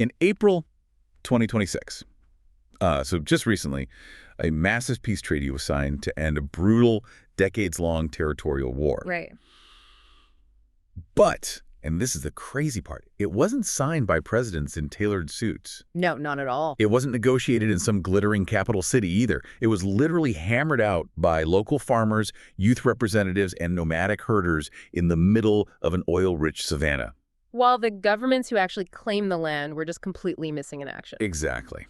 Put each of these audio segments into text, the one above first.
In April 2026, so just recently, a massive peace treaty was signed to end a brutal, decades-long territorial war. Right. But, and this is the crazy part, it wasn't signed by presidents in tailored suits. No, not at all. It wasn't negotiated in some glittering capital city either. It was literally hammered out by local farmers, youth representatives, and nomadic herders in the middle of an oil-rich savanna. While the governments who actually claim the land were just completely missing in action. Exactly.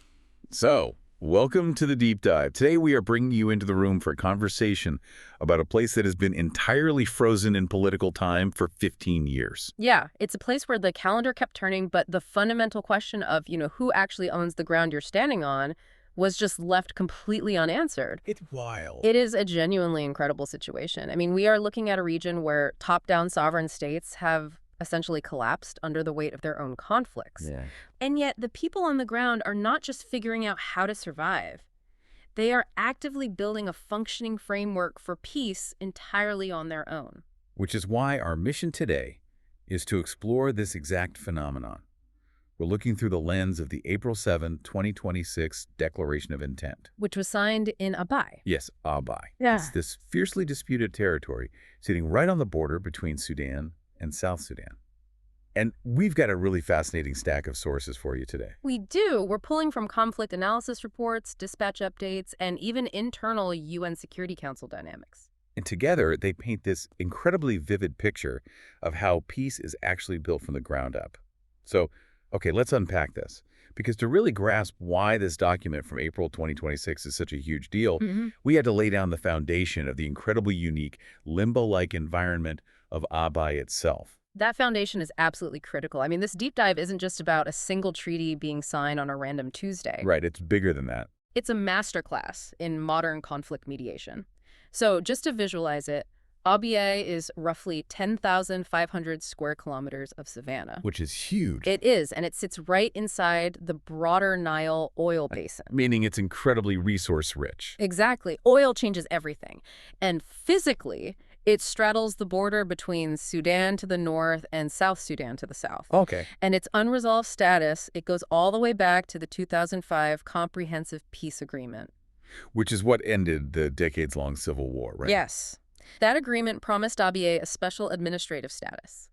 So, welcome to the Deep Dive. Today we are bringing you into the room for a conversation about a place that has been entirely frozen in political time for 15 years. Yeah, it's a place where the calendar kept turning, but the fundamental question of, who actually owns the ground you're standing on was just left completely unanswered. It's wild. It is a genuinely incredible situation. I mean, we are looking at a region where top-down sovereign states have essentially collapsed under the weight of their own conflicts. Yeah. And yet the people on the ground are not just figuring out how to survive. They are actively building a functioning framework for peace entirely on their own. Which is why our mission today is to explore this exact phenomenon. We're looking through the lens of the April 7, 2026 Declaration of Intent. Which was signed in Abyei. Yes, Abyei. Yeah. It's this fiercely disputed territory sitting right on the border between Sudan and South Sudan. And we've got a really fascinating stack of sources for you today. We do. We're pulling from conflict analysis reports, dispatch updates, and even internal UN Security Council dynamics. And together, they paint this incredibly vivid picture of how peace is actually built from the ground up. So, okay, let's unpack this. Because to really grasp why this document from April 2026 is such a huge deal, we had to lay down the foundation of the incredibly unique, limbo-like environment of Abyei itself. That foundation is absolutely critical. I mean, this deep dive isn't just about a single treaty being signed on a random Tuesday. Right, it's bigger than that. It's a masterclass in modern conflict mediation. So just to visualize it, Abyei is roughly 10,500 square kilometers of savanna. Which is huge. It is, and it sits right inside the broader Nile oil basin. Meaning it's incredibly resource-rich. Exactly. Oil changes everything. And physically, it straddles the border between Sudan to the north and South Sudan to the south. Okay. And its unresolved status, it goes all the way back to the 2005 Comprehensive Peace Agreement. Which is what ended the decades-long civil war, right? Yes. That agreement promised Abyei a special administrative status.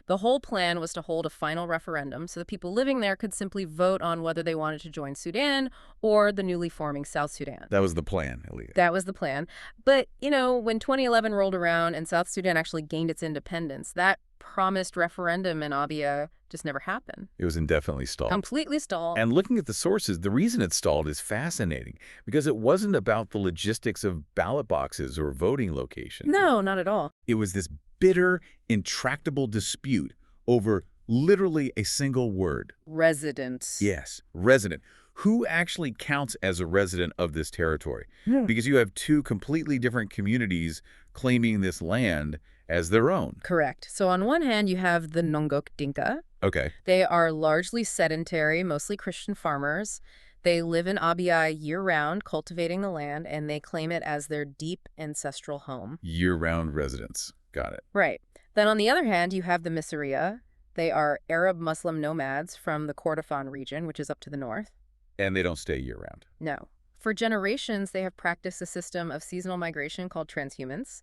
The whole plan was to hold a final referendum so the people living there could simply vote on whether they wanted to join Sudan or the newly forming South Sudan. That was the plan, Elia. That was the plan. But, when 2011 rolled around and South Sudan actually gained its independence, that promised referendum in Abyei just never happened. It was indefinitely stalled. Completely stalled. And looking at the sources, the reason it stalled is fascinating because it wasn't about the logistics of ballot boxes or voting locations. No, not at all. It was this bitter, intractable dispute over literally a single word. Residents. Yes, resident. Who actually counts as a resident of this territory? Yeah. Because you have two completely different communities claiming this land as their own. Correct. So on one hand, you have the Ngok Dinka. Okay. They are largely sedentary, mostly Christian farmers. They live in Abyei year-round, cultivating the land, and they claim it as their deep ancestral home. Year-round residents. Got it. Right. Then on the other hand, you have the Misseriya. They are Arab Muslim nomads from the Kordofan region, which is up to the north. And they don't stay year-round. No. For generations, they have practiced a system of seasonal migration called transhumance.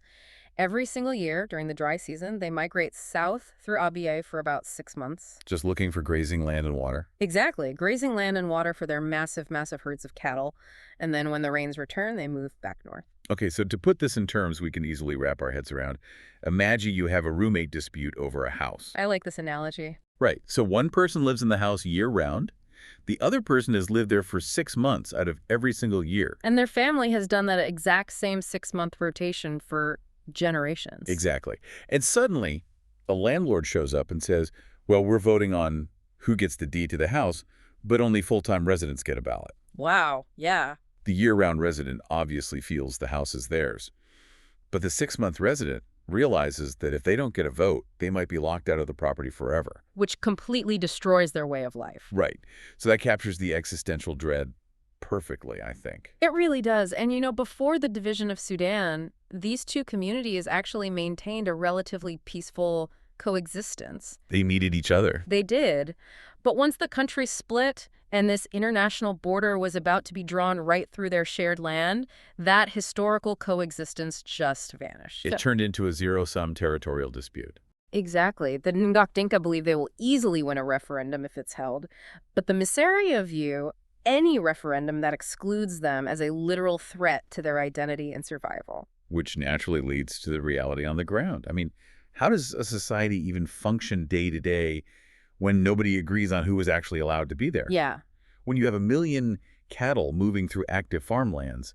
Every single year during the dry season, they migrate south through Abyei for about 6 months. Just looking for grazing land and water. Exactly. Grazing land and water for their massive, massive herds of cattle. And then when the rains return, they move back north. Okay, so to put this in terms we can easily wrap our heads around, imagine you have a roommate dispute over a house. I like this analogy. Right. So one person lives in the house year-round. The other person has lived there for 6 months out of every single year. And their family has done that exact same 6-month rotation for generations. Exactly. And suddenly, a landlord shows up and says, well, we're voting on who gets the deed to the house, but only full-time residents get a ballot. Wow. Yeah. The year-round resident obviously feels the house is theirs. But the 6-month resident realizes that if they don't get a vote, they might be locked out of the property forever. Which completely destroys their way of life. Right. So that captures the existential dread perfectly, I think. It really does. And before the division of Sudan, these two communities actually maintained a relatively peaceful coexistence. They needed each other. They did. But once the country split and this international border was about to be drawn right through their shared land, that historical coexistence just vanished. It turned into a zero-sum territorial dispute. Exactly. The Ngok Dinka believe they will easily win a referendum if it's held. But the Misseriya view any referendum that excludes them as a literal threat to their identity and survival. Which naturally leads to the reality on the ground. I mean, how does a society even function day to day when nobody agrees on who is actually allowed to be there? Yeah. When you have 1 million cattle moving through active farmlands,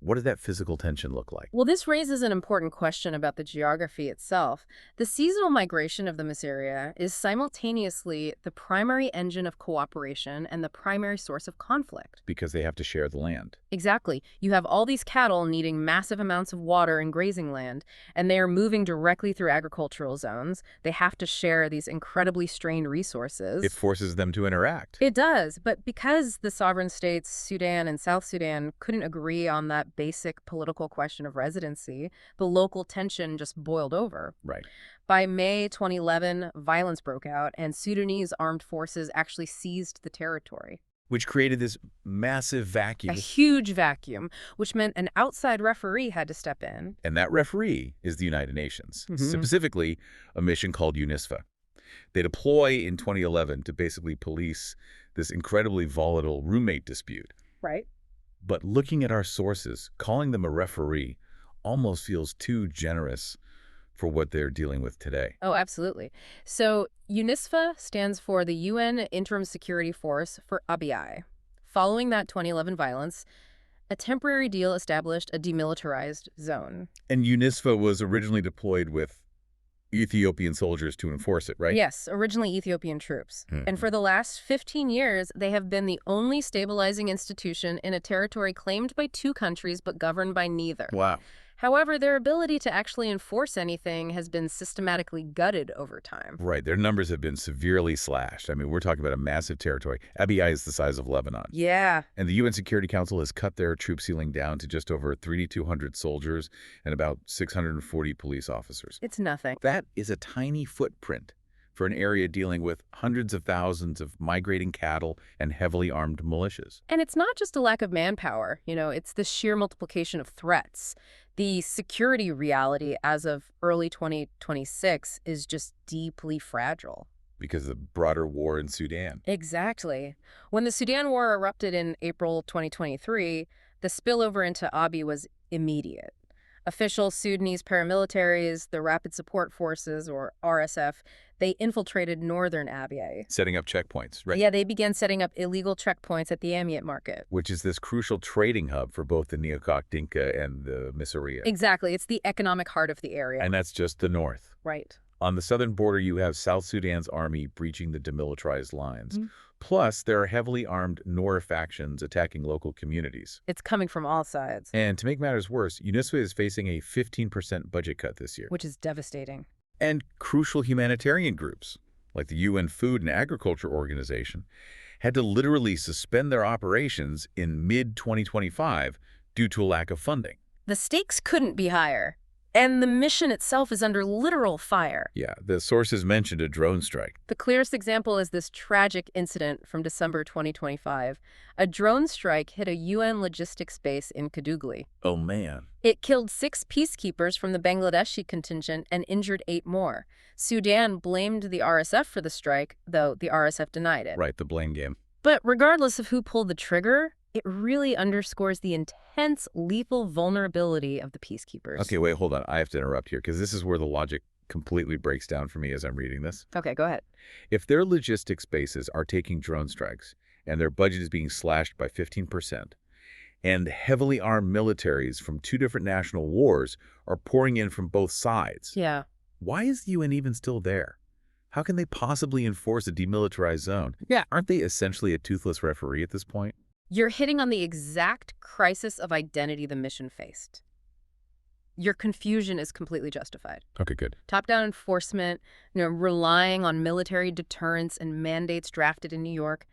what does that physical tension look like? Well, this raises an important question about the geography itself. The seasonal migration of the Misseriya is simultaneously the primary engine of cooperation and the primary source of conflict. Because they have to share the land. Exactly. You have all these cattle needing massive amounts of water and grazing land, and they are moving directly through agricultural zones. They have to share these incredibly strained resources. It forces them to interact. It does, but because the sovereign states, Sudan and South Sudan, couldn't agree on that basic political question of residency, the local tension just boiled over. Right. By May 2011, violence broke out, and Sudanese armed forces actually seized the territory. Which created this massive vacuum. A huge vacuum, which meant an outside referee had to step in. And that referee is the United Nations, specifically a mission called UNISFA. They deploy in 2011 to basically police this incredibly volatile roommate dispute. Right. But looking at our sources, calling them a referee almost feels too generous for what they're dealing with today. Oh, absolutely. So UNISFA stands for the UN Interim Security Force for Abyei. Following that 2011 violence, a temporary deal established a demilitarized zone. And UNISFA was originally deployed with Ethiopian soldiers to enforce it, right? Yes, originally Ethiopian troops. And for the last 15 years, they have been the only stabilizing institution in a territory claimed by 2 countries but governed by neither. Wow. However, their ability to actually enforce anything has been systematically gutted over time. Right. Their numbers have been severely slashed. I mean, we're talking about a massive territory. Abyei is the size of Lebanon. Yeah. And the UN Security Council has cut their troop ceiling down to just over 3,200 soldiers and about 640 police officers. It's nothing. That is a tiny footprint for an area dealing with hundreds of thousands of migrating cattle and heavily armed militias. And it's not just a lack of manpower. It's the sheer multiplication of threats. The security reality as of early 2026 is just deeply fragile. Because of the broader war in Sudan. Exactly. When the Sudan war erupted in April 2023, the spillover into Abyei was immediate. Official Sudanese paramilitaries, the Rapid Support Forces, or RSF, they infiltrated northern Abyei. Setting up checkpoints, right? Yeah, they began setting up illegal checkpoints at the Amiot market. Which is this crucial trading hub for both the Ngok Dinka and the Misseriya. Exactly. It's the economic heart of the area. And that's just the north. Right. On the southern border, you have South Sudan's army breaching the demilitarized lines. Plus, there are heavily armed Nor factions attacking local communities. It's coming from all sides. And to make matters worse, UNISFA is facing a 15% budget cut this year. Which is devastating. And crucial humanitarian groups, like the UN Food and Agriculture Organization, had to literally suspend their operations in mid-2025 due to a lack of funding. The stakes couldn't be higher. And the mission itself is under literal fire. Yeah, the sources mentioned a drone strike. The clearest example is this tragic incident from December 2025. A drone strike hit a UN logistics base in Kadugli. Oh, man. It killed 6 peacekeepers from the Bangladeshi contingent and injured 8 more. Sudan blamed the RSF for the strike, though the RSF denied it. Right, the blame game. But regardless of who pulled the trigger, it really underscores the intense, lethal vulnerability of the peacekeepers. Okay, wait, hold on. I have to interrupt here because this is where the logic completely breaks down for me as I'm reading this. Okay, go ahead. If their logistics bases are taking drone strikes and their budget is being slashed by 15%, and heavily armed militaries from 2 different national wars are pouring in from both sides, Yeah. why is the UN even still there? How can they possibly enforce a demilitarized zone? Yeah, aren't they essentially a toothless referee at this point? You're hitting on the exact crisis of identity the mission faced. Your confusion is completely justified. Okay, good. Top-down enforcement, relying on military deterrence and mandates drafted in New York,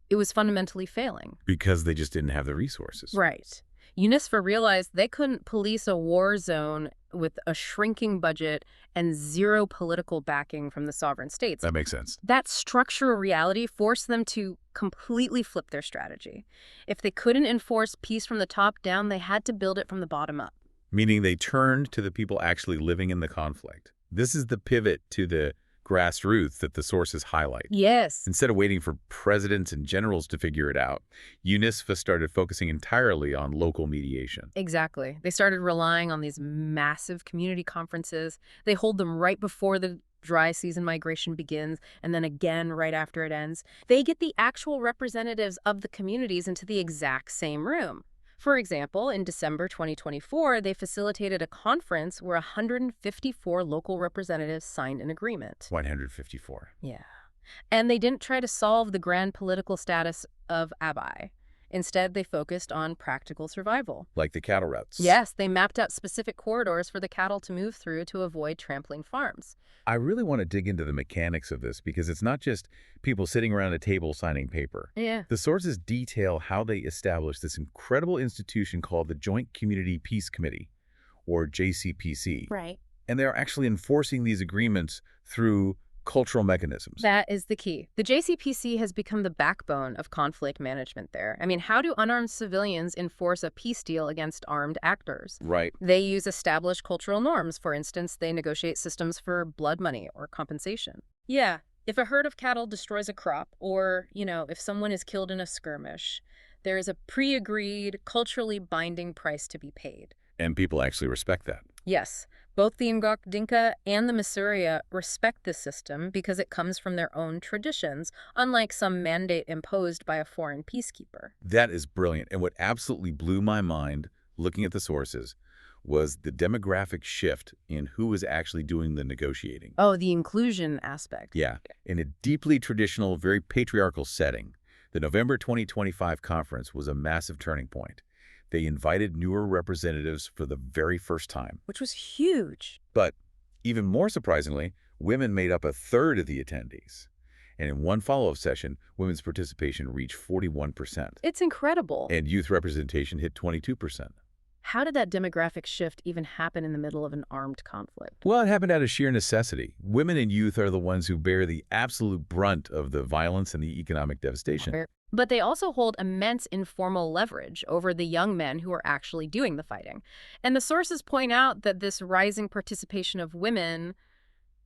it was fundamentally failing. Because they just didn't have the resources. Right. UNISFA realized they couldn't police a war zone with a shrinking budget and zero political backing from the sovereign states. That makes sense. That structural reality forced them to completely flip their strategy. If they couldn't enforce peace from the top down, they had to build it from the bottom up. Meaning they turned to the people actually living in the conflict. This is the pivot to the grassroots that the sources highlight. Yes. Instead of waiting for presidents and generals to figure it out, UNISFA started focusing entirely on local mediation. Exactly. They started relying on these massive community conferences. They hold them right before the dry season migration begins, and then again right after it ends. They get the actual representatives of the communities into the exact same room. For example, in December 2024, they facilitated a conference where 154 local representatives signed an agreement. 154. Yeah. And they didn't try to solve the grand political status of Abyei. Instead, they focused on practical survival. Like the cattle routes. Yes, they mapped out specific corridors for the cattle to move through to avoid trampling farms. I really want to dig into the mechanics of this because it's not just people sitting around a table signing paper. Yeah. The sources detail how they established this incredible institution called the Joint Community Peace Committee, or JCPC. Right. And they're actually enforcing these agreements through cultural mechanisms. That is the key. The JCPC has become the backbone of conflict management there. I mean, how do unarmed civilians enforce a peace deal against armed actors? Right. They use established cultural norms. For instance, they negotiate systems for blood money or compensation. Yeah, if a herd of cattle destroys a crop, or, if someone is killed in a skirmish, there is a pre-agreed, culturally binding price to be paid. And people actually respect that. Yes. Both the Ngok Dinka and the Misseriya respect this system because it comes from their own traditions, unlike some mandate imposed by a foreign peacekeeper. That is brilliant. And what absolutely blew my mind, looking at the sources, was the demographic shift in who was actually doing the negotiating. Oh, the inclusion aspect. Yeah. In a deeply traditional, very patriarchal setting, the November 2025 conference was a massive turning point. They invited newer representatives for the very first time. Which was huge. But even more surprisingly, women made up a third of the attendees. And in one follow-up session, women's participation reached 41%. It's incredible. And youth representation hit 22%. How did that demographic shift even happen in the middle of an armed conflict? Well, it happened out of sheer necessity. Women and youth are the ones who bear the absolute brunt of the violence and the economic devastation. But they also hold immense informal leverage over the young men who are actually doing the fighting. And the sources point out that this rising participation of women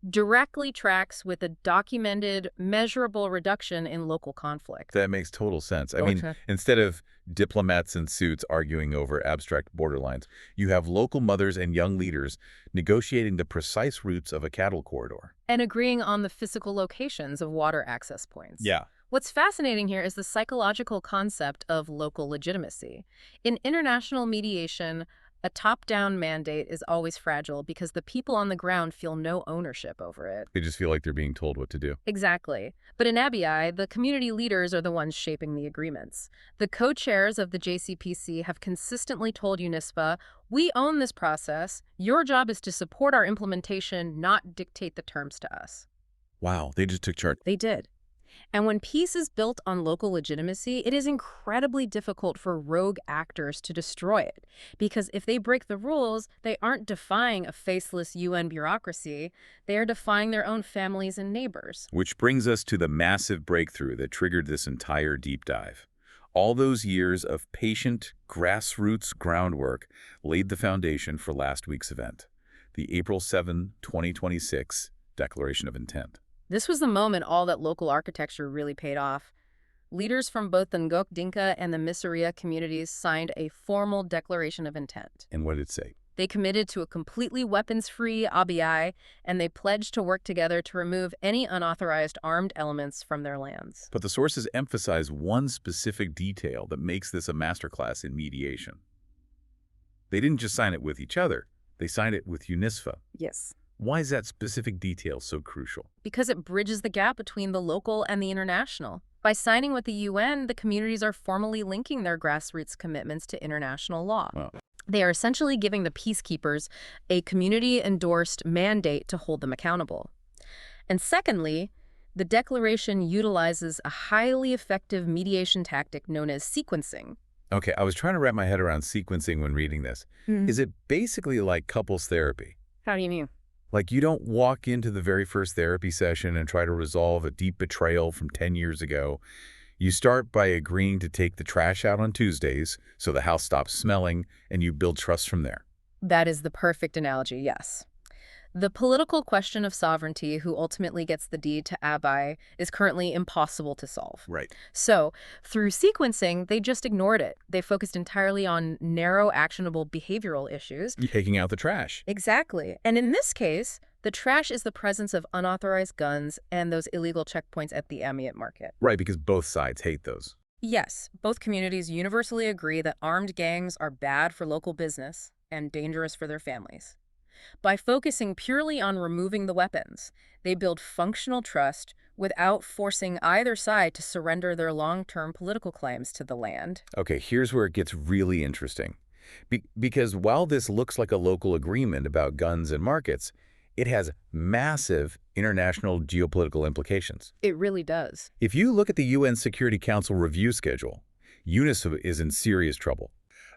directly tracks with a documented, measurable reduction in local conflict. That makes total sense. I mean, instead of diplomats in suits arguing over abstract borderlines, you have local mothers and young leaders negotiating the precise routes of a cattle corridor. And agreeing on the physical locations of water access points. Yeah. What's fascinating here is the psychological concept of local legitimacy. In international mediation, a top-down mandate is always fragile because the people on the ground feel no ownership over it. They just feel like they're being told what to do. Exactly. But in Abyei, the community leaders are the ones shaping the agreements. The co-chairs of the JCPC have consistently told UNISFA, "We own this process. Your job is to support our implementation, not dictate the terms to us." Wow, they just took charge. They did. And when peace is built on local legitimacy, it is incredibly difficult for rogue actors to destroy it. Because if they break the rules, they aren't defying a faceless UN bureaucracy. They are defying their own families and neighbors. Which brings us to the massive breakthrough that triggered this entire deep dive. All those years of patient, grassroots groundwork laid the foundation for last week's event, the April 7, 2026 Declaration of Intent. This was the moment all that local architecture really paid off. Leaders from both the Ngok Dinka and the Misseriya communities signed a formal declaration of intent. And what did it say? They committed to a completely weapons-free Abyei, and they pledged to work together to remove any unauthorized armed elements from their lands. But the sources emphasize one specific detail that makes this a masterclass in mediation. They didn't just sign it with each other. They signed it with UNISFA. Yes. Why is that specific detail so crucial? Because it bridges the gap between the local and the international. By signing with the UN, the communities are formally linking their grassroots commitments to international law. Wow. They are essentially giving the peacekeepers a community-endorsed mandate to hold them accountable. And secondly, the declaration utilizes a highly effective mediation tactic known as sequencing. Okay, I was trying to wrap my head around sequencing when reading this. Hmm. Is it basically like couples therapy? How do you mean? Like you don't walk into the very first therapy session and try to resolve a deep betrayal from 10 years ago. You start by agreeing to take the trash out on Tuesdays so the house stops smelling, and you build trust from there. That is the perfect analogy, yes. The political question of sovereignty, who ultimately gets the deed to Abyei, is currently impossible to solve. Right. So, through sequencing, they just ignored it. They focused entirely on narrow, actionable behavioral issues. Taking out the trash. Exactly. And in this case, the trash is the presence of unauthorized guns and those illegal checkpoints at the Amiot market. Right, because both sides hate those. Yes, both communities universally agree that armed gangs are bad for local business and dangerous for their families. By focusing purely on removing the weapons, they build functional trust without forcing either side to surrender their long-term political claims to the land. Okay, here's where it gets really interesting. Because while this looks like a local agreement about guns and markets, it has massive international geopolitical implications. It really does. If you look at the UN Security Council review schedule, UNISFA is in serious trouble.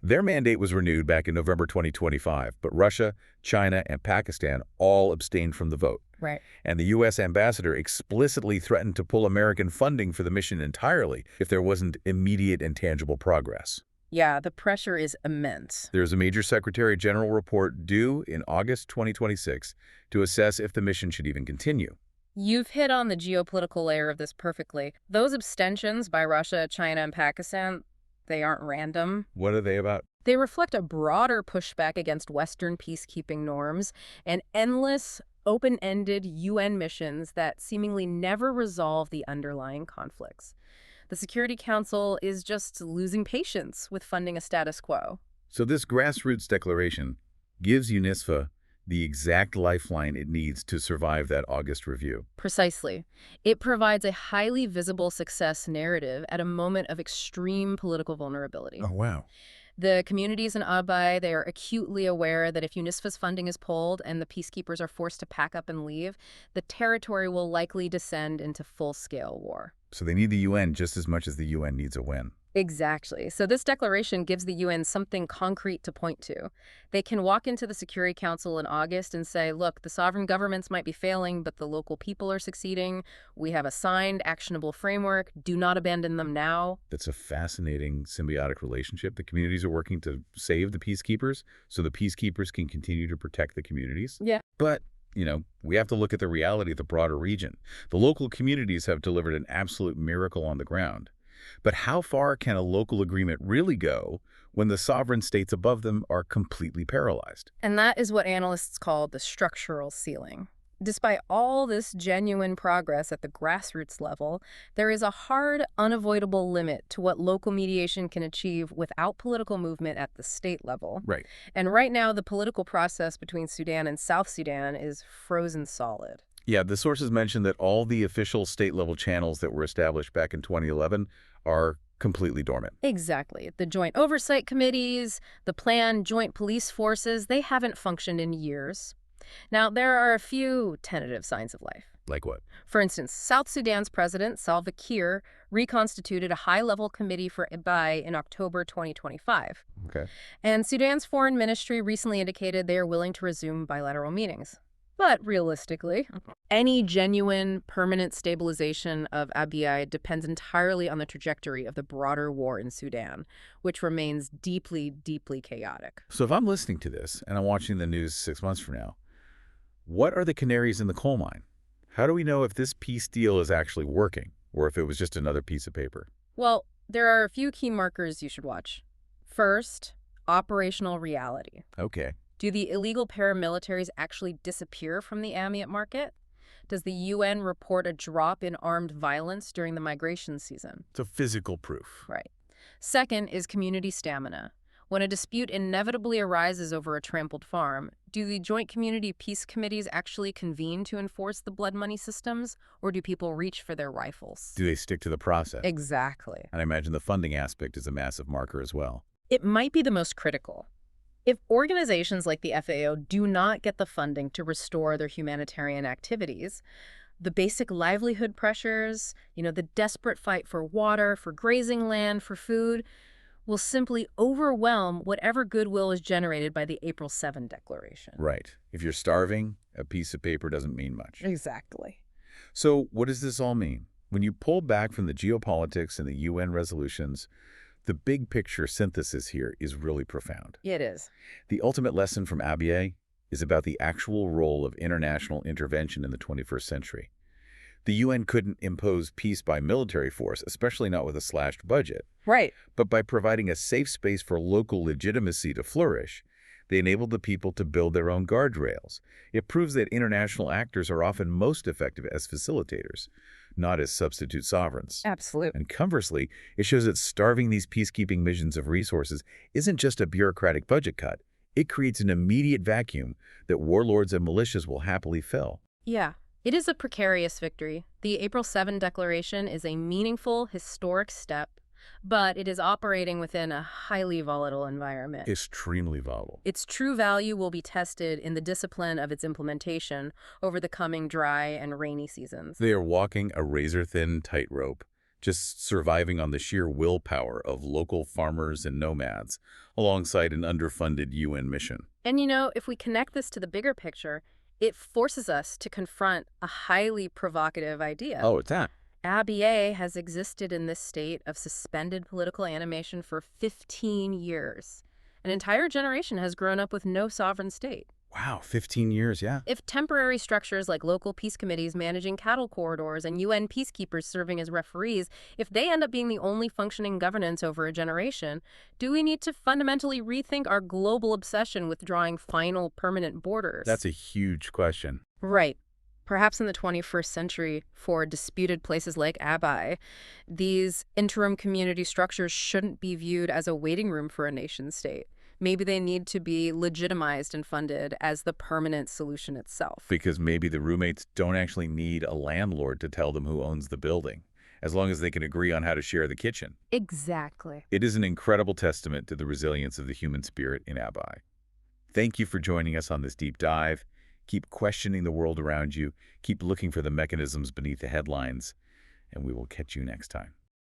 Their mandate was renewed back in November 2025, but Russia, China, and Pakistan all abstained from the vote. Right. And the U.S. ambassador explicitly threatened to pull American funding for the mission entirely if there wasn't immediate and tangible progress. Yeah, the pressure is immense. There's a major Secretary General report due in August 2026 to assess if the mission should even continue. You've hit on the geopolitical layer of this perfectly. Those abstentions by Russia, China, and Pakistan, they aren't random. What are they about? They reflect a broader pushback against Western peacekeeping norms and endless, open-ended UN missions that seemingly never resolve the underlying conflicts. The Security Council is just losing patience with funding a status quo. So this grassroots declaration gives UNISFA the exact lifeline it needs to survive that August review. Precisely. It provides a highly visible success narrative at a moment of extreme political vulnerability. Oh, wow. The communities in Abyei, they are acutely aware that if UNISFA's funding is pulled and the peacekeepers are forced to pack up and leave, the territory will likely descend into full-scale war. So they need the UN just as much as the UN needs a win. Exactly. So this declaration gives the UN something concrete to point to. They can walk into the Security Council in August and say, look, the sovereign governments might be failing, but the local people are succeeding. We have a signed, actionable framework. Do not abandon them now. That's a fascinating symbiotic relationship. The communities are working to save the peacekeepers so the peacekeepers can continue to protect the communities. Yeah. But we have to look at the reality of the broader region. The local communities have delivered an absolute miracle on the ground. But how far can a local agreement really go when the sovereign states above them are completely paralyzed? And that is what analysts call the structural ceiling. Despite all this genuine progress at the grassroots level, there is a hard, unavoidable limit to what local mediation can achieve without political movement at the state level. Right. And right now, the political process between Sudan and South Sudan is frozen solid. Yeah, the sources mentioned that all the official state-level channels that were established back in 2011 are completely dormant. Exactly. The joint oversight committees, the planned joint police forces, they haven't functioned in years. Now, there are a few tentative signs of life. Like what? For instance, South Sudan's president, Salva Kiir, reconstituted a high-level committee for Abyei in October 2025. Okay. And Sudan's foreign ministry recently indicated they are willing to resume bilateral meetings. But realistically, any genuine, permanent stabilization of Abyei depends entirely on the trajectory of the broader war in Sudan, which remains deeply, deeply chaotic. So if I'm listening to this and I'm watching the news 6 months from now, what are the canaries in the coal mine? How do we know if this peace deal is actually working or if it was just another piece of paper? Well, there are a few key markers you should watch. First, operational reality. Okay. Do the illegal paramilitaries actually disappear from the Amiot market? Does the UN report a drop in armed violence during the migration season? So physical proof. Right. Second is community stamina. When a dispute inevitably arises over a trampled farm, do the joint community peace committees actually convene to enforce the blood money systems, or do people reach for their rifles? Do they stick to the process? Exactly. And I imagine the funding aspect is a massive marker as well. It might be the most critical. If organizations like the FAO do not get the funding to restore their humanitarian activities, the basic livelihood pressures, the desperate fight for water, for grazing land, for food, will simply overwhelm whatever goodwill is generated by the April 7 declaration. Right. If you're starving, a piece of paper doesn't mean much. Exactly. So what does this all mean? When you pull back from the geopolitics and the UN resolutions, the big picture synthesis here is really profound. It is. The ultimate lesson from Abyei is about the actual role of international intervention in the 21st century. The UN couldn't impose peace by military force, especially not with a slashed budget. Right. But by providing a safe space for local legitimacy to flourish, they enabled the people to build their own guardrails. It proves that international actors are often most effective as facilitators, not as substitute sovereigns. Absolutely. And conversely, it shows that starving these peacekeeping missions of resources isn't just a bureaucratic budget cut. It creates an immediate vacuum that warlords and militias will happily fill. Yeah. It is a precarious victory. The April 7 declaration is a meaningful, historic step, but it is operating within a highly volatile environment. Extremely volatile. Its true value will be tested in the discipline of its implementation over the coming dry and rainy seasons. They are walking a razor-thin tightrope, just surviving on the sheer willpower of local farmers and nomads, alongside an underfunded UN mission. And if we connect this to the bigger picture, it forces us to confront a highly provocative idea. Oh, it's that. Abyei has existed in this state of suspended political animation for 15 years. An entire generation has grown up with no sovereign state. Wow, 15 years, yeah. If temporary structures like local peace committees managing cattle corridors and UN peacekeepers serving as referees, if they end up being the only functioning governance over a generation, do we need to fundamentally rethink our global obsession with drawing final permanent borders? That's a huge question. Right. Perhaps in the 21st century, for disputed places like Abyei, these interim community structures shouldn't be viewed as a waiting room for a nation-state. Maybe they need to be legitimized and funded as the permanent solution itself. Because maybe the roommates don't actually need a landlord to tell them who owns the building, as long as they can agree on how to share the kitchen. Exactly. It is an incredible testament to the resilience of the human spirit in Abyei. Thank you for joining us on this deep dive. Keep questioning the world around you, keep looking for the mechanisms beneath the headlines, and we will catch you next time.